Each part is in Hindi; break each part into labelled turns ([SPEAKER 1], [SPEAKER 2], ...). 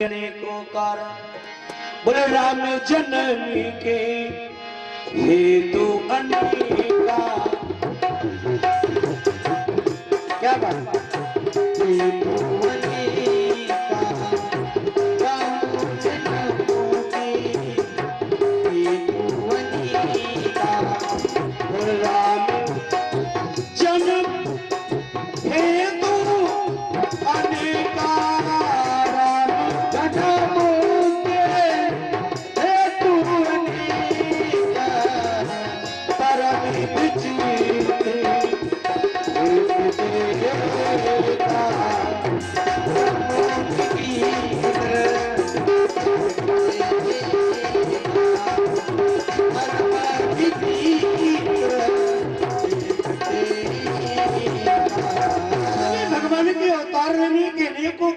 [SPEAKER 1] अनेकों कारण बोले राम जननी के हेतु अनेका। क्या बात हेतु अनेका राम जननी के हेतु अनेका बोले राम जन्म हेतु अनेका।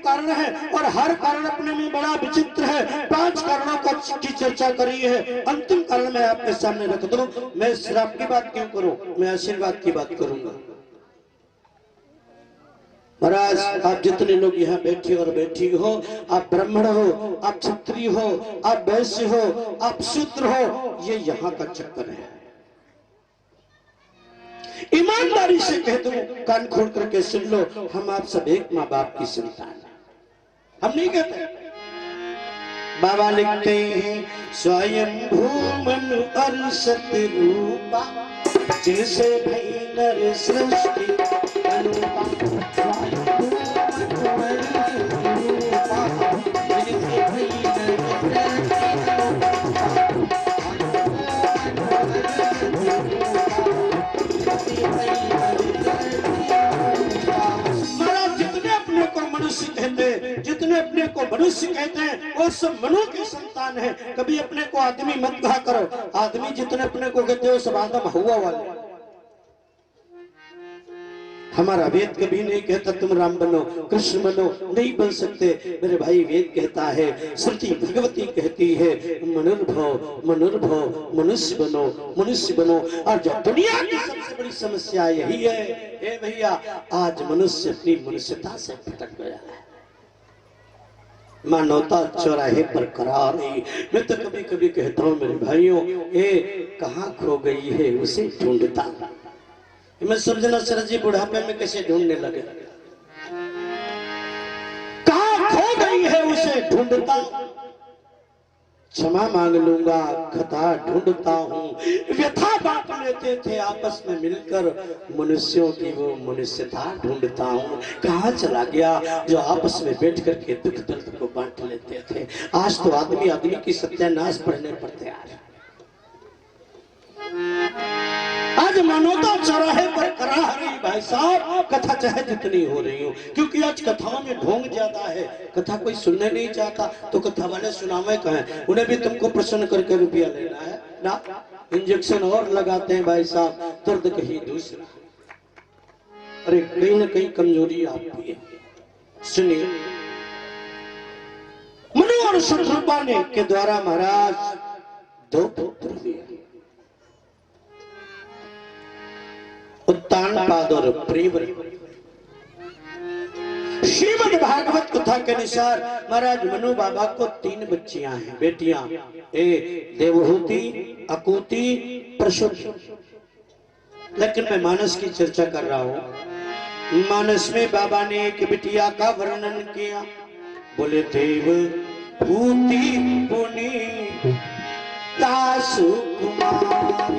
[SPEAKER 1] कारण है और हर कारण अपने में बड़ा विचित्र है। 5 कारणों की चर्चा करी है। अंतिम कारण मैं आपके सामने रख दूं। मैं श्राप की बात क्यों करूं, मैं आशीर्वाद की बात करूंगा। महाराज आप जितने लोग यहाँ बैठे और बैठी हो, आप ब्राह्मण हो, आप क्षत्रिय हो, आप वैश्य हो, आप शूद्र हो, ये यहाँ का चक्कर है। ईमानदारी से कह दो, कान खोल करके सुन लो, हम आप सब एक माँ बाप की संतान है। हम नहीं कहते। बाबा लिखते हैं स्वयं भूमन और सतरूपा जैसे भई नर सृष्टि अनुपा। जितने अपने को मनुष्य कहते हैं वो सब मनु की संतान है। कभी अपने को आदमी मत कहा करो। आदमी जितने अपने को कहते हो सब आदम हवा वाले। हमारा वेद कभी नहीं कहता तुम राम बनो कृष्ण बनो, नहीं बन सकते मेरे भाई। वेद कहता है, श्रुति भगवती कहती है मनुर्भव मनुर्भव, मनुष्य बनो मनुष्य बनो। और जो दुनिया की सबसे बड़ी समस्या यही है ए भैया, आज मनुष्य अपनी मनुष्यता से भटक गया है। मानवता चौराहे पर करा रही। मैं तो कभी कभी कहता हूँ मेरे भाइयों, ये कहाँ खो गई है उसे ढूंढता। मैं समझना सर जी बुढ़ापे में कैसे ढूंढने लगे। कहाँ खो गई है उसे ढूंढता। क्षमा मांग लूंगा खता ढूंढता हूँ। व्यथा बांट लेते थे आपस में मिलकर, मनुष्यों की वो मनुष्यता ढूंढता हूँ। कहाँ चला गया जो आपस में बैठ करके दुख दर्द को बांट लेते थे। आज तो आदमी आदमी की सत्यानाश पढ़ने पड़ते आज मानवता चौराहे पर करा रही। भाई साहब कथा चाहे जितनी हो रही हो, क्योंकि आज कथाओं में ढोंग ज्यादा है। कथा कोई सुनने नहीं चाहता तो कथा वाले सुनावे कहें, उन्हें भी तुमको प्रसन्न करके रुपया लेना है ना। इंजेक्शन और लगाते हैं भाई साहब, दर्द कहीं दूसरा। अरे कहीं ना कहीं कमजोरी आपकी है। सुनिए, मनु और शत्रुपा ने के द्वारा महाराज 2 पुत्र दिए, उत्तानपाद और प्रियव्रत। श्रीमद् भागवत कथा के अनुसार महाराज मनु बाबा को 3 बच्चियां हैं, बेटियां। देवहूति, अकूति, प्रसूति। लेकिन मैं मानस की चर्चा कर रहा हूं। मानस में बाबा ने एक बिटिया का वर्णन किया। बोले देवहूति पुनीता सुकुमारी।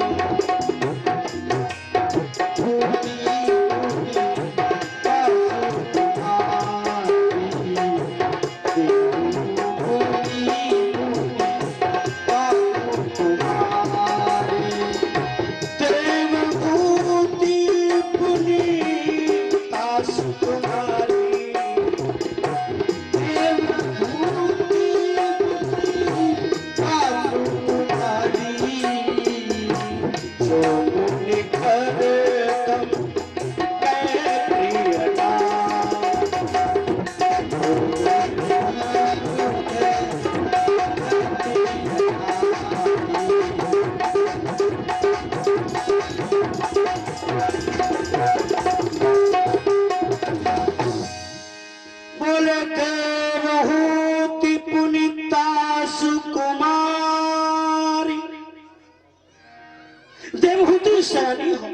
[SPEAKER 1] सयानी हो।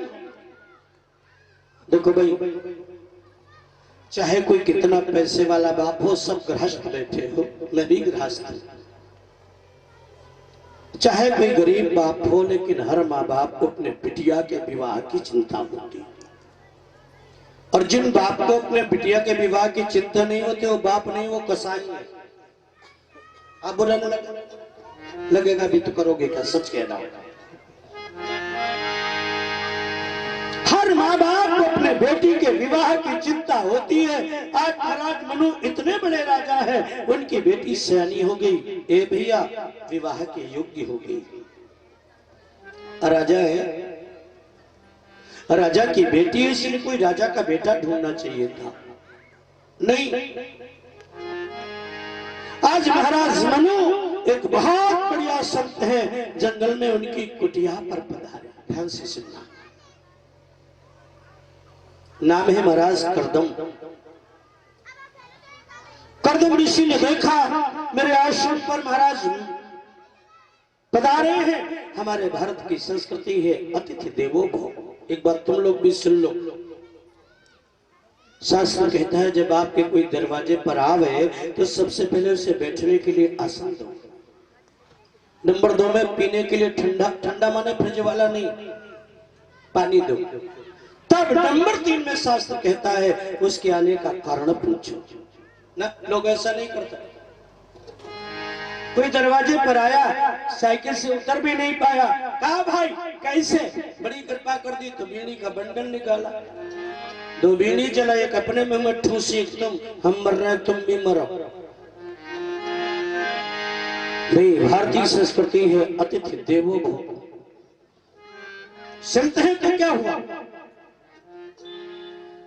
[SPEAKER 1] देखो भाई, चाहे कोई कितना पैसे वाला बाप हो, सब गृहस्थ बैठे हो, मैं भी गृहस्थ हूं। चाहे कोई गरीब बाप हो, लेकिन हर माँ बाप को अपने बिटिया के विवाह की चिंता होती है। और जिन बाप को अपने बिटिया के विवाह की चिंता नहीं होती, वो बाप नहीं, वो कसाई है। आप बुरा न लगेगा भी तो करोगे क्या, सच कहना होगा। हर माँ बाप को अपने बेटी के विवाह की चिंता होती है। आज महाराज मनु इतने बड़े राजा है, उनकी बेटी सयानी हो गई, ए भैया विवाह के योग्य हो गई। राजा है, राजा की बेटी है, इसलिए कोई राजा का बेटा ढूंढना चाहिए था, नहीं। आज महाराज मनु एक बहुत बढ़िया संत है, जंगल में उनकी कुटिया पर पधारे। ध्यान से सुनना, नाम है महाराज करदम। करदम ऋषि ने देखा मेरे आश्रम पर महाराज पधारे हैं। हमारे भारत की संस्कृति है अतिथि देवो भव। एक बात तुम लोग भी सुन लो, शास्त्र कहता है जब आपके कोई दरवाजे पर आवे तो सबसे पहले उसे बैठने के लिए आसन दो। नंबर 2 में पीने के लिए ठंडा, ठंडा माने फ्रिज वाला नहीं, पानी दो। तब नंबर 3 में शास्त्र कहता है उसके आने का कारण पूछो ना। लोग ऐसा नहीं करते। कोई दरवाजे पर आया, साइकिल से उतर भी नहीं पाया, कहा भाई कैसे, बड़ी कृपा कर दी तो बीड़ी का बंडल निकाला, 2 बीड़ी चला, एक अपने में मत ठूसी, तुम हम मर रहे तुम भी मरो। भाई भारतीय संस्कृति है अतिथि देवो भव। सुनते हैं तो क्या हुआ,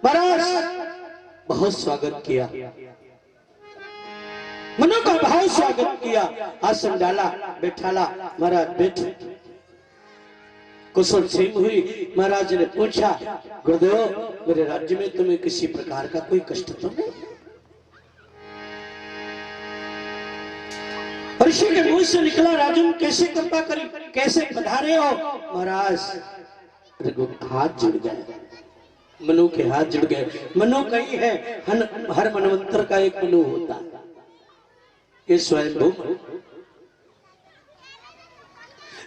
[SPEAKER 1] महाराज बहुत स्वागत किया, मनु का बहुत स्वागत किया, आसन डाला, बैठाला, महाराज बैठे। कुशल छीन हुई। महाराज ने पूछा, गुरुदेव मेरे राज्य में तुम्हें किसी प्रकार का कोई कष्ट तो नहीं? ऋषि के मुंह से निकला, राजन कैसे कृपा करी, कैसे पधारे हो? महाराज हाथ जुड़ गए, मनु के हाथ जुड़ गए। मनु कहीं है, हर मनवंतर का एक मनु होता है, ये स्वयंभू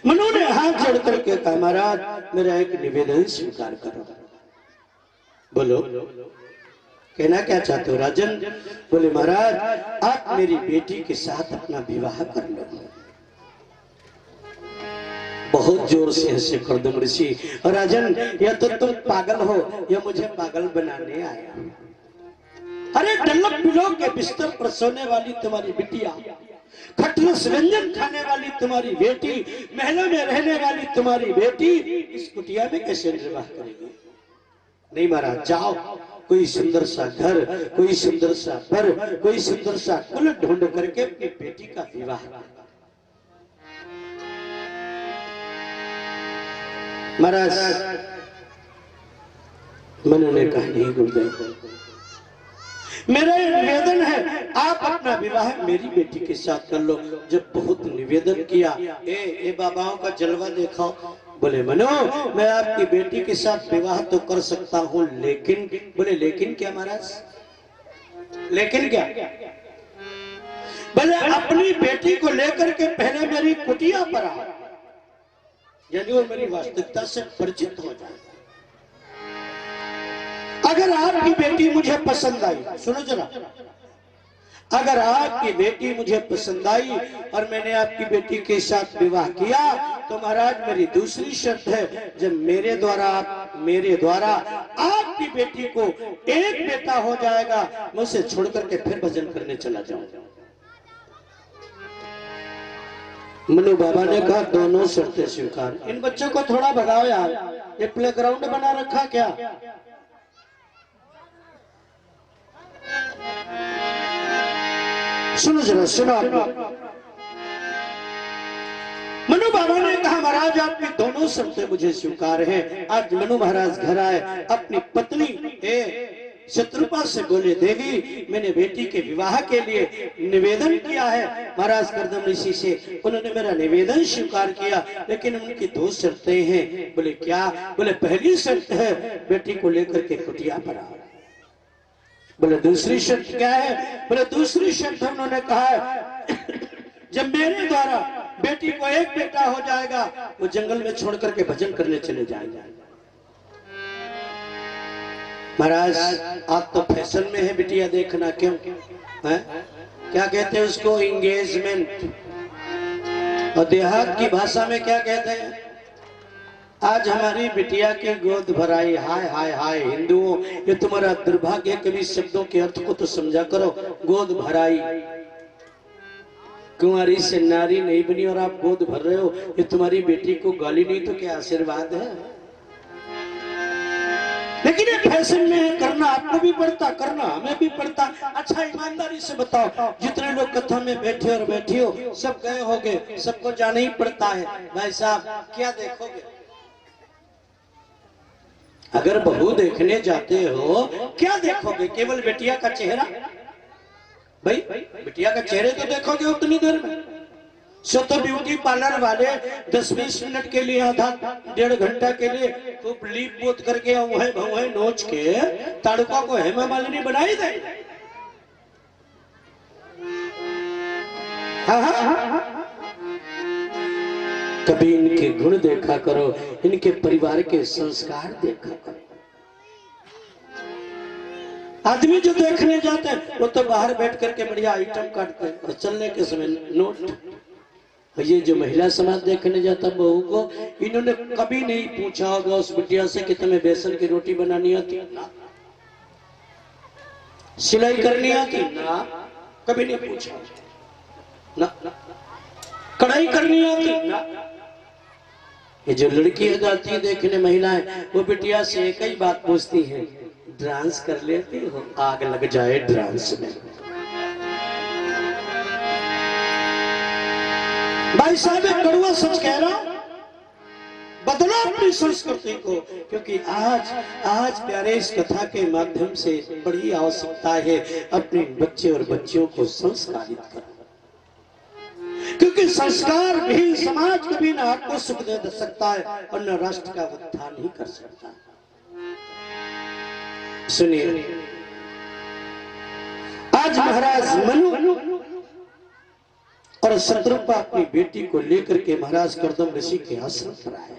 [SPEAKER 1] मनु ने हाथ जोड़ करके कहा, महाराज मेरा एक निवेदन स्वीकार करो। बोलो, कहना क्या चाहते हो? राजन बोले, महाराज आप मेरी बेटी के साथ अपना विवाह कर लो। बहुत जोर से हंसे करदम ऋषि। और राजन या तो तुम पागल हो या मुझे पागल बनाने आया। अरे डल्लक बिलोक के बिस्तर पर सोने वाली तुम्हारी बिटिया, खटलस व्यंजन खाने वाली तुम्हारी बेटी, महलों में रहने वाली तुम्हारी बेटी इस कुटिया में कैसे निर्वाह करेगी? नहीं महाराज, जाओ कोई सुंदर सा घर, कोई सुंदर सा घर, कोई सुंदर सा कुल ढूंढ करके अपनी बेटी का विवाह करो। महाराज मनु ने कहा, नहीं गुरुदेव, मेरा निवेदन है आप अपना विवाह मेरी बेटी के साथ कर लो। जब बहुत निवेदन किया, ए बाबाओं का जलवा देखो। बोले, मनु मैं आपकी बेटी के साथ विवाह तो कर सकता हूँ, लेकिन बोले लेकिन क्या महाराज? लेकिन क्या? बोले अपनी बेटी को लेकर के पहले मेरी कुटिया पर आओ, यानी वो मेरी वास्तविकता से परिचित हो जाए। अगर आपकी बेटी मुझे पसंद आई, सुनो जरा, अगर आपकी बेटी मुझे पसंद आई और मैंने आपकी बेटी के साथ विवाह किया, तो महाराज मेरी दूसरी शर्त है, जब मेरे द्वारा आपकी बेटी को एक बेटा हो जाएगा, मैं उसे छोड़ करके फिर भजन करने चला जाऊंगा। मनु बाबा ने कहा, दोनों शर्तें स्वीकार। इन बच्चों को थोड़ा भगाओ यार, ये प्लेग्राउंड बना रखा क्या? सुनो जरा, सुनो। मनु बाबा ने कहा, महाराज आपकी दोनों शर्तें मुझे स्वीकार हैं। आज मनु महाराज घर आए, अपनी पत्नी शत्रुपा से बोले, देवी मैंने बेटी के विवाह के लिए निवेदन किया है महाराज कर्दम ऋषि से, उन्होंने मेरा निवेदन स्वीकार किया, लेकिन उनकी 2 शर्तें हैं। बोले क्या? बोले पहली शर्त है बेटी को लेकर के कुटिया पर आओ। बोले दूसरी शर्त क्या है? बोले दूसरी शर्त उन्होंने कहा है जब मेरे द्वारा बेटी को एक बेटा हो जाएगा वो जंगल में छोड़ करके भजन करने चले जाएंगे। महाराज आप तो फैशन में है बिटिया देखना, क्यों है? क्या कहते हैं उसको? एंगेजमेंट। और देहात की भाषा में क्या कहते हैं? आज हमारी बिटिया की गोद भराई। हाय हाय हाय हिंदुओं, ये तुम्हारा दुर्भाग्य। कभी शब्दों के अर्थ को तो समझा करो। गोद भराई, कुंवारी से नारी नहीं बनी और आप गोद भर रहे हो, ये तुम्हारी बेटी को गाली नहीं तो क्या आशीर्वाद है? लेकिन ये फैशन में है, करना आपको भी पड़ता, करना हमें भी पड़ता। अच्छा ईमानदारी से बताओ, जितने लोग कथा में बैठे और बैठी हो सब गए होंगे, सबको जाना ही पड़ता है। भाई साहब क्या देखोगे? अगर बहू देखने जाते हो क्या देखोगे? केवल बेटिया का चेहरा? भाई बिटिया का चेहरे तो देखोगे उतनी देर में। सो तो ब्यूटी पार्लर वाले 10-20 मिनट के लिए, आधा 1.5 घंटा के लिए खूब लीप पोत करके भौहे नोच के ताड़का को हेमा मालिनी बनाई दे। कभी इनके गुण देखा करो, इनके परिवार के संस्कार देखा करो। आदमी जो देखने जाते हैं वो तो बाहर बैठ करके बढ़िया आइटम काटते हैं और चलने के समय नोट। ये जो महिला समाज देखने जाता बहू को, इन्होंने कभी नहीं पूछा होगा उस बिटिया से कि तुम्हें बेसन की रोटी बनानी आती ना, सिलाई करनी आती ना, कभी नहीं पूछा ना, कढ़ाई करनी आती ना। ये जो लड़कियां जाती है देखने महिलाएं, वो बिटिया से एक ही बात पूछती है, डांस कर लेती हो? आग लग जाए डांस में। भाई साहब एक कड़वा सच कह रहा हूं, बदलो अपनी संस्कृति को, क्योंकि आज प्यारे इस कथा के माध्यम से बड़ी आवश्यकता है अपने बच्चे और बच्चियों को संस्कारित करना, क्योंकि संस्कार भी समाज कभी न आपको सुख दे सकता है और न राष्ट्र का उत्थान ही कर सकता। सुनिए, आज महाराज मनु और शत्रुपा अपनी बेटी को लेकर के महाराज कर्दम ऋषि के आश्रम पर आए।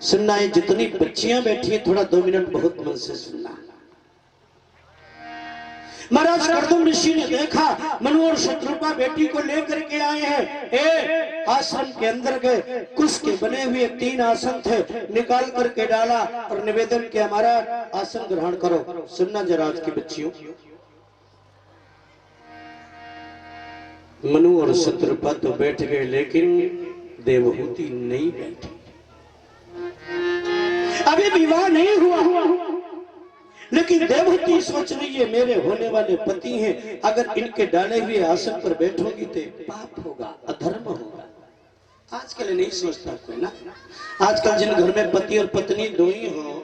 [SPEAKER 1] सुनना है, जितनी बच्चियां बैठी है थोड़ा 2 मिनट बहुत मन से सुनना। महाराज कर्दम ऋषि ने देखा मनु और शत्रुपा बेटी को लेकर के आए हैं। आश्रम के अंदर गए, कुश के बने हुए 3 आसन थे, निकाल करके डाला और निवेदन किया, महाराज आसन ग्रहण करो। सुनना जरा आज की बच्चियों, मनु और शत्रुपा तो बैठ गए लेकिन देवहूति नहीं बैठी। अभी विवाह नहीं हुआ, लेकिन देवहूति सोच रही है मेरे होने वाले पति हैं, अगर इनके डाले हुए आसन पर बैठोगी तो पाप होगा, अधर्म होगा। आजकल नहीं सोचता कोई ना। आजकल जिन घर में पति और पत्नी 2 ही हो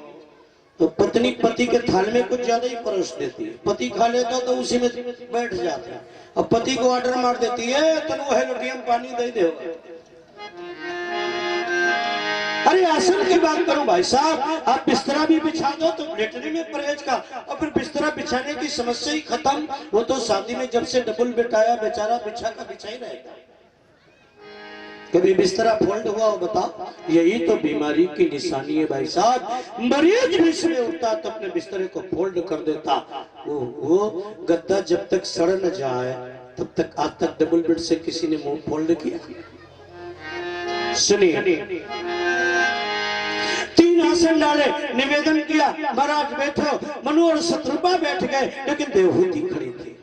[SPEAKER 1] तो पत्नी पति के थाल में कुछ ज्यादा ही परोस देती है, पति खा लेता तो उसी में बैठ जाता है, और पति को ऑर्डर मार देती है तनु है लोटिया में पानी दे दे। अरे आसन की बात करो भाई साहब, आप बिस्तरा भी बिछा दो तो लेटने में परहेज का, और फिर बिस्तरा बिछाने की समस्या ही खत्म। वो तो शादी में जब से डबल बिठाया बेचारा बिछा का बिछा ही रहेगा। कभी बिस्तरा फोल्ड हुआ हो बताओ? यही तो बीमारी की निशानी है भाई साहब। मरीज भी सुबह उठता तो अपने बिस्तरे को फोल्ड कर देता। वो गद्दा जब तक सड़ न जाए तब तक, आज तक डबल बेड से किसी ने मुंह फोल्ड किया? सुनिए, 3 आसन डाले, निवेदन किया, महाराज बैठो। मनु और शत्रुपा बैठ गए, लेकिन देवहूति खड़ी थी।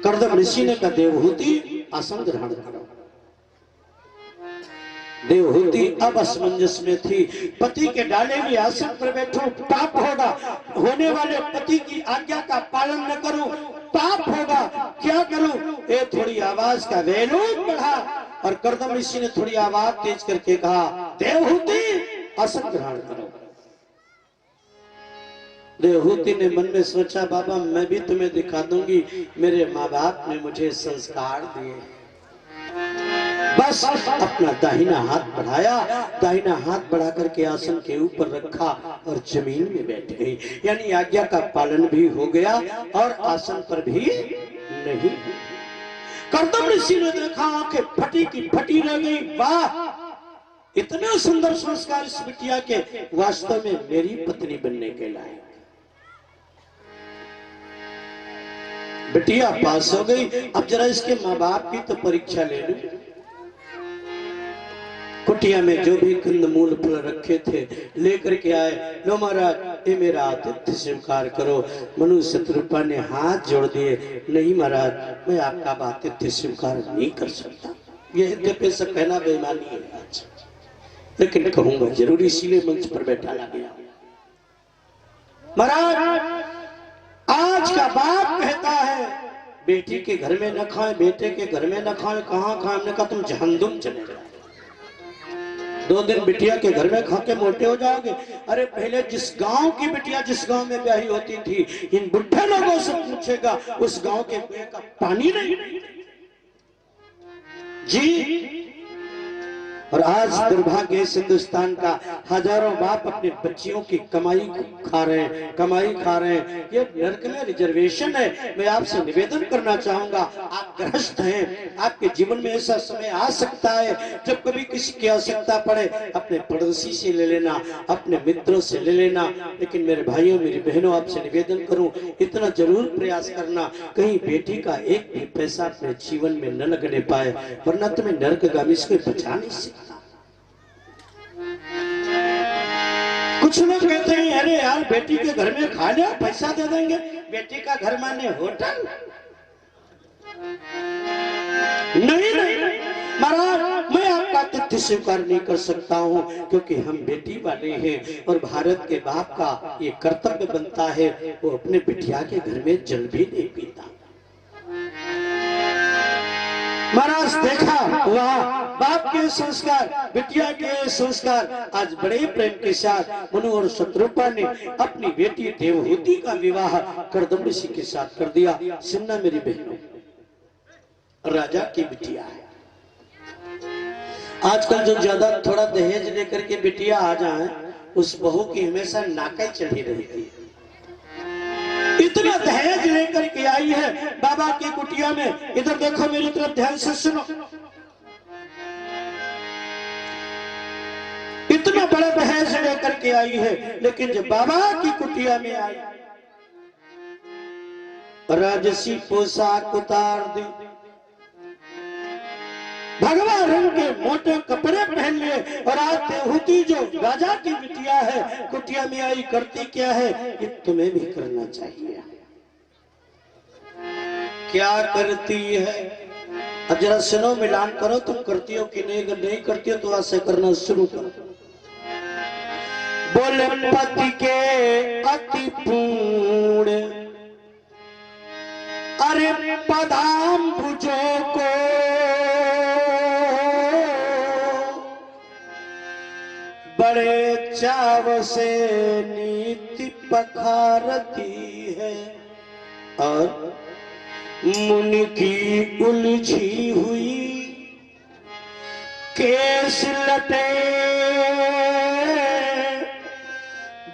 [SPEAKER 1] कर्दम ऋषि ने कहा, देवहूति आसन ग्रहण करो। देवहूति अब असमंजस में थी। पति के डाले हुए आसन पर बैठो पाप होगा, होने वाले पति की आज्ञा का पालन न करूं पाप होगा, क्या करूं? ये थोड़ी आवाज का वैल्यूम बढ़ा और कर्दम ऋषि ने थोड़ी आवाज तेज करके कहा, देवहूति आसन ग्रहण करो। देवहूति ने मन में सोचा, बाबा मैं भी तुम्हें दिखा दूंगी, मेरे माँ बाप ने मुझे संस्कार दिए। बस अपना दाहिना हाथ बढ़ाया, दाहिना हाथ बढ़ा करके आसन के ऊपर रखा और जमीन में बैठ गई। यानी आज्ञा का पालन भी हो गया और आसन पर भी नहीं। कर्दम ऋषि ने देखा, आंखें फटी की फटी रह गई। वाह, इतने सुंदर संस्कार इस बिटिया के, वास्तव में मेरी पत्नी बनने के लायक। बिटिया पास हो गई। अब जरा इसके माँ बाप की तो परीक्षा ले लो। कुटिया में जो भी कंदमूल फल रखे थे लेकर के आए। लो महाराज, ये मेरा आतिथ्य स्वीकार करो। मनु शत्रुपा ने हाथ जोड़ दिए, नहीं महाराज, मैं आपका आतिथ्य स्वीकार नहीं कर सकता। यह यद्यपि सब कहना बेईमानी है आज, लेकिन कहूंगा जरूर, इसीलिए मंच पर बैठा ला गया। महाराज, आज का बाप कहता है बेटी के घर में न खाए, बेटे के घर में न खाए। कहाँ खाए? हमने कहा तुम जहन्नुम चले जाओ, 2 दिन बिटिया के घर में खा के मोटे हो जाओगे। अरे पहले जिस गांव की बिटिया जिस गांव में ब्याही होती थी, इन बुढ़े लोगों से पूछेगा, उस गांव के कुएं का पानी नहीं जी। और आज दुर्भाग्य इस हिंदुस्तान का, हजारों बाप अपने बच्चियों की कमाई खा रहे हैं, कमाई खा रहे हैं। ये नर्क में रिजर्वेशन है। मैं आपसे निवेदन करना चाहूंगा, आप गृहस्थ हैं, आपके जीवन में ऐसा समय आ सकता है जब कभी किसी की आवश्यकता पड़े, अपने पड़ोसी से ले लेना, अपने मित्रों से ले लेना। लेकिन मेरे भाइयों, मेरी बहनों, आपसे निवेदन करूं, इतना जरूर प्रयास करना कहीं बेटी का एक भी पैसा अपने जीवन में न लगने पाए, वरना तुम्हें नर्कगामी से बचा नहीं सकता। कुछ लोग कहते हैं, अरे यार बेटी के घर में खा लिया, पैसा दे देंगे। बेटी का घर माने होटल? नहीं नहीं महाराज, मैं आपका आतिथ्य स्वीकार नहीं कर सकता हूं, क्योंकि हम बेटी वाले हैं और भारत के बाप का ये कर्तव्य बनता है, वो अपने बिटिया के घर में जल भी नहीं पीता। महाराज देखा, वाह, बाप के संस्कार, बिटिया के संस्कार। आज बड़े प्रेम के साथ मनु और शत्रुपा ने अपनी बेटी देवहूति का विवाह कर्दम ऋषि के साथ कर दिया। सुनना मेरी बहनों, राजा की बिटिया है। आजकल जो ज्यादा थोड़ा दहेज लेकर के बिटिया आ जाए, उस बहू की हमेशा नाकें चढ़ी रहती है। इतना दहेज लेकर के आई है बाबा की कुटिया में। इधर देखो, मेरी तरफ ध्यान से सुनो। इतना बड़ा दहेज लेकर के आई है, लेकिन जब बाबा की कुटिया में आई, राजसी पोशाक उतार दी, भगवा रंग के मोटे कपड़े पहन लिए, और आज देवहूति जो राजा की बिटिया है कुटिया में आई, करती क्या है ये तुम्हें भी करना चाहिए। क्या करती है? अब जरा सुनो, मिलान करो, तुम करती हो कि नहीं? अगर नहीं करती हो तो आज से करना शुरू करो। बोले पति के अति पूर्ण, अरे पदाम भुजों को बड़े चाव से नीति पखारती है, और मुनि की उलझी हुई केस लटे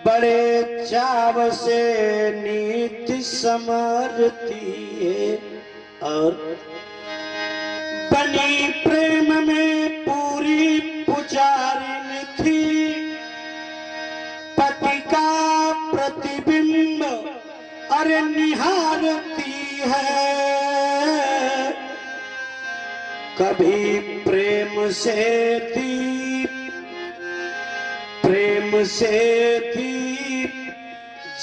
[SPEAKER 1] बड़े चाव से नीति समरती है, और बनी प्रेम में पूरी पुजारिन थी, पति का प्रतिबिंब अरे निहारती है, कभी प्रेम से दीप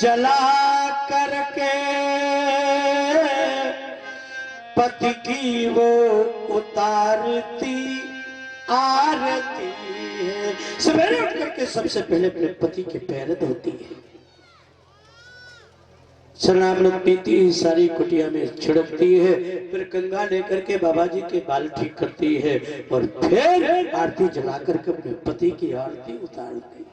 [SPEAKER 1] जला करके पति की वो उतारती आरती है। सवेरे उठ करके सबसे पहले अपने पति के पैर धोती है, शरणामृत पीती, सारी कुटिया में छिड़कती है, फिर गंगा लेकर के बाबा जी के बाल ठीक करती है, और फिर आरती जला करके अपने पति की आरती उतारती है।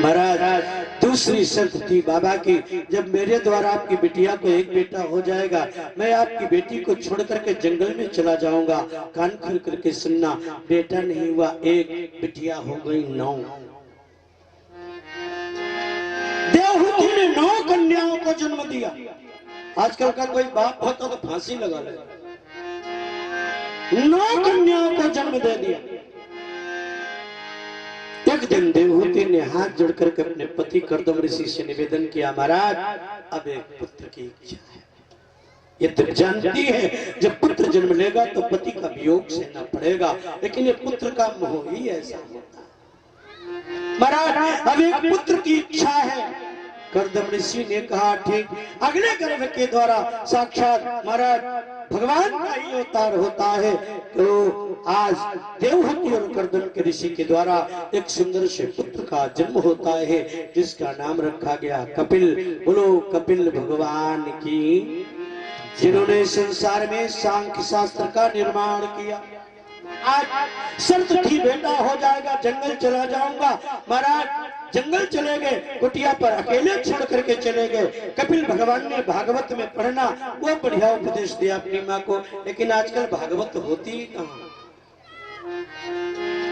[SPEAKER 1] महाराज दूसरी शर्त थी बाबा की, जब मेरे द्वारा आपकी बिटिया को एक बेटा हो जाएगा, मैं आपकी बेटी को छोड़ करके जंगल में चला जाऊंगा। कान खोल करके सुनना, बेटा नहीं हुआ एक, बिटिया हो गई 9। देवहूति ने 9 कन्याओं को जन्म दिया। आजकल का कोई बाप होता तो फांसी लगा ले। 9 कन्याओं को जन्म दे दिया। एक दिन देवहूति ने हाथ जोड़ करके अपने पति कर्दम ऋषि से निवेदन किया, महाराज अब एक पुत्र की इच्छा है। ये तो जानती है जब पुत्र जन्म लेगा तो पति का वियोग सहना पड़ेगा, लेकिन ये पुत्र का मोह ही ऐसा होता है। महाराज अब एक पुत्र की इच्छा है। कर्दम ऋषि ने कहा ठीक, अगले गर्भ के द्वारा साक्षात महाराज भगवान का ही अवतार होता है। तो आज देवहूति और कर्दम के ऋषि के द्वारा एक सुंदर से पुत्र का जन्म होता है, जिसका नाम रखा गया कपिल। बोलो कपिल भगवान की, जिन्होंने संसार में सांख्य शास्त्र का निर्माण किया। आज शर्त थी बेटा हो जाएगा, जंगल चला जाऊंगा। महाराज जंगल चले गए, कुटिया पर अकेले छोड़ करके चले गए। कपिल भगवान ने भागवत में पढ़ना, वो बढ़िया उपदेश दिया अपनी माँ को, लेकिन आजकल भागवत होती ही कहाँ।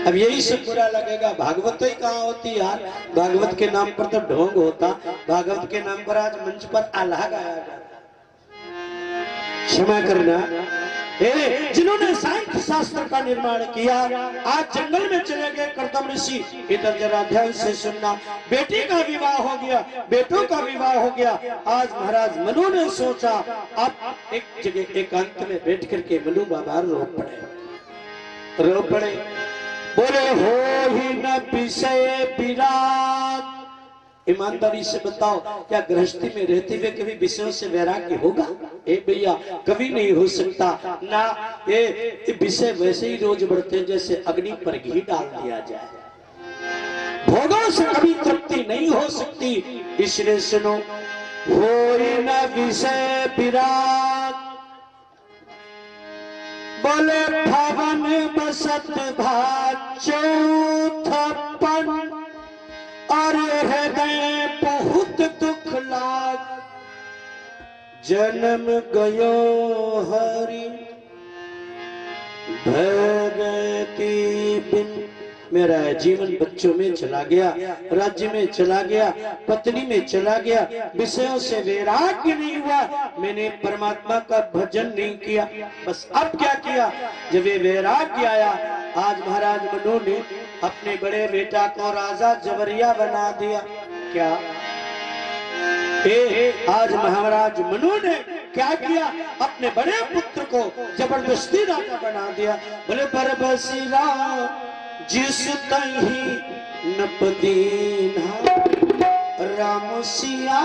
[SPEAKER 1] अब यही सब बुरा लगेगा, भागवत ही कहाँ होती यार। भागवत के नाम पर तो ढोंग होता, भागवत के नाम पर आज मंच पर आल्हा गाया जाता। क्षमा करना, जिन्होंने सांख्य शास्त्र का निर्माण किया, आज जंगल में चले गए कर्दम ऋषि। इधर जरा ध्यान से सुनना, बेटी का विवाह हो गया, बेटों का विवाह हो गया। आज महाराज मनु ने सोचा, अब एक जगह एकांत में बैठ करके मनु बाबा रो पड़े, बोले हो ही न विषय विराग। ईमानदारी से बताओ, क्या गृहस्थी में रहते हुए कभी विषयों से वैराग्य होगा? ए भैया कभी नहीं हो सकता ना। ये विषय वैसे ही रोज बढ़ते जैसे अग्नि पर घी डाल दिया जाए, भोगों से कभी तृप्ति नहीं हो सकती। इसलिए सुनो, होई न विषय विराग, बोले भवन बसत भाग चौथपन, और हृदय बहुत दुख लाग, जन्म गयो हरि भगति बिन। मेरा जीवन बच्चों में चला गया, राज्य में चला गया, पत्नी में चला गया, विषयों से वैराग्य नहीं हुआ, मैंने परमात्मा का भजन नहीं किया। बस अब क्या किया, जब ये वैराग्य आया, आज महाराज मनु ने अपने बड़े बेटा को राजा जबरिया बना दिया। क्या आज महाराज मनु ने क्या किया, अपने बड़े पुत्र को जबरदस्ती राजा बना दिया। बोले पर बसीरा जिस तही नपदीना, राम सिया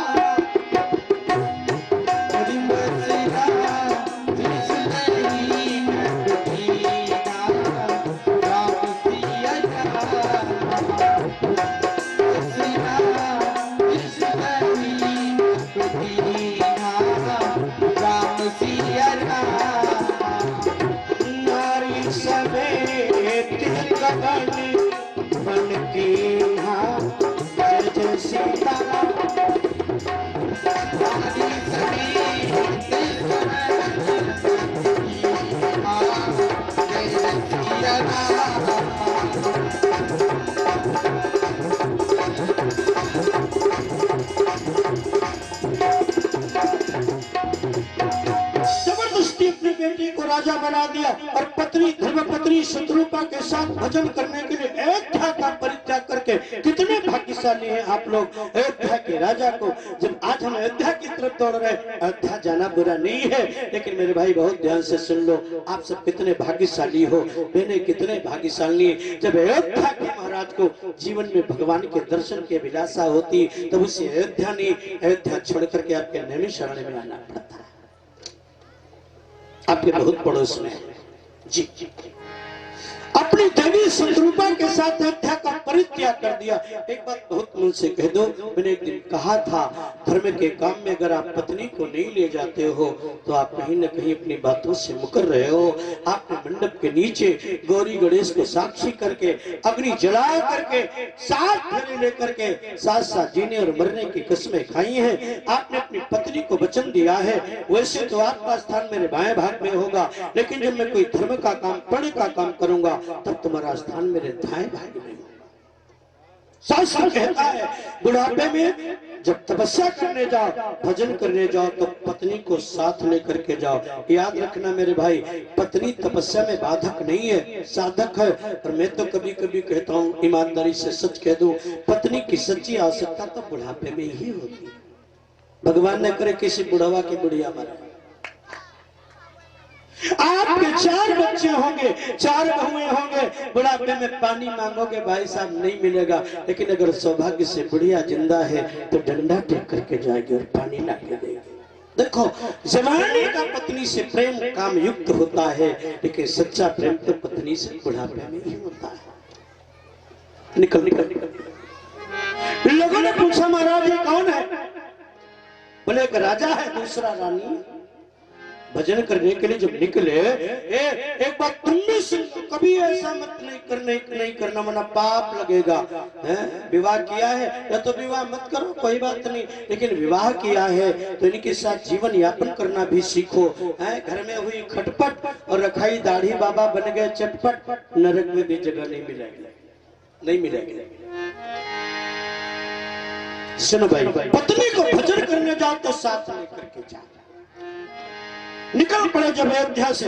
[SPEAKER 1] राजा बना दिया और पत्नी धर्मपत्नी शत्रुपा के साथ भजन करने के लिए अयोध्या का परित्याग करके, कितने भाग्यशाली हैं आप लोग। अयोध्या के राजा को जब आज हम अयोध्या की तरफ दौड़ रहे, अयोध्या जाना बुरा नहीं है, लेकिन मेरे भाई बहुत ध्यान से सुन लो, आप सब कितने भाग्यशाली हो, बहने कितने भाग्यशाली है। जब अयोध्या के महाराज को जीवन में भगवान के दर्शन की अभिलाषा होती, तब उसे अयोध्या नहीं, अयोध्या छोड़ करके आपके नैमिषारण्य में आना पड़ता है। आपके बहुत पड़ोस में जी अपनी देवी शत्रुपा के साथ अयोध्या का परित्याग कर दिया। एक बात बहुत मन से कह दो, मैंने एक दिन कहा था, धर्म के काम में अगर आप पत्नी को नहीं ले जाते हो तो आप कहीं न कहीं अपनी बातों से मुकर रहे हो। आपने महामंडप के नीचे गौरी गणेश को साक्षी करके अग्नि जला करके 7 फेरे लेकर के साथ साथ जीने और मरने की कसमें खाई हैं। आपने अपनी पत्नी को वचन दिया है, वैसे तो आपका स्थान मेरे बाएं भाग में होगा, लेकिन जब मैं कोई धर्म का काम, पुण्य का काम करूंगा तब तुम्हारा स्थान मेरे दाएं भाग में होगा। शास्त्र कहता है बुढ़ापे में जब तपस्या करने जाओ, भजन करने जाओ तो पत्नी को साथ लेकर के जाओ। याद रखना मेरे भाई, पत्नी तपस्या में बाधक नहीं है, साधक है। और मैं तो कभी कभी कहता हूँ, ईमानदारी से सच कह दूं, पत्नी की सच्ची आवश्यकता तो बुढ़ापे में ही होती है। भगवान न करे किसी बुढ़ावा की बुढ़िया मरे। आपके 4 बच्चे होंगे, 4 बहुएं होंगे, बुढ़ापे में पानी मांगोगे भाई साहब नहीं मिलेगा, लेकिन अगर सौभाग्य से बुढ़िया जिंदा है तो डंडा टेक करके जाएगी और पानी ला के देगी। देखो, जवानी का पत्नी से प्रेम काम युक्त होता है, लेकिन सच्चा प्रेम तो पत्नी से बुढ़ापे में ही होता है। निकल निकल निकल। लोगों ने पूछा महाराज ये कौन है? बोले एक राजा है, दूसरा रानी। भजन करने के लिए जब निकले, एक बात तुम भी सुन, कभी ऐसा मत नहीं करना वरना पाप लगेगा। विवाह किया है या तो विवाह मत करो, कोई बात नहीं, लेकिन विवाह किया है तो इनके साथ जीवन यापन करना भी सीखो। घर में हुई खटपट और रखाई दाढ़ी बाबा बन गए चटपट, नरक में भी जगह नहीं मिलेगी। सुनो भाई, पत्नी को भजन करने जाओ तो साथ लेकर के जाओ। निकल पड़े जब अयोध्या से,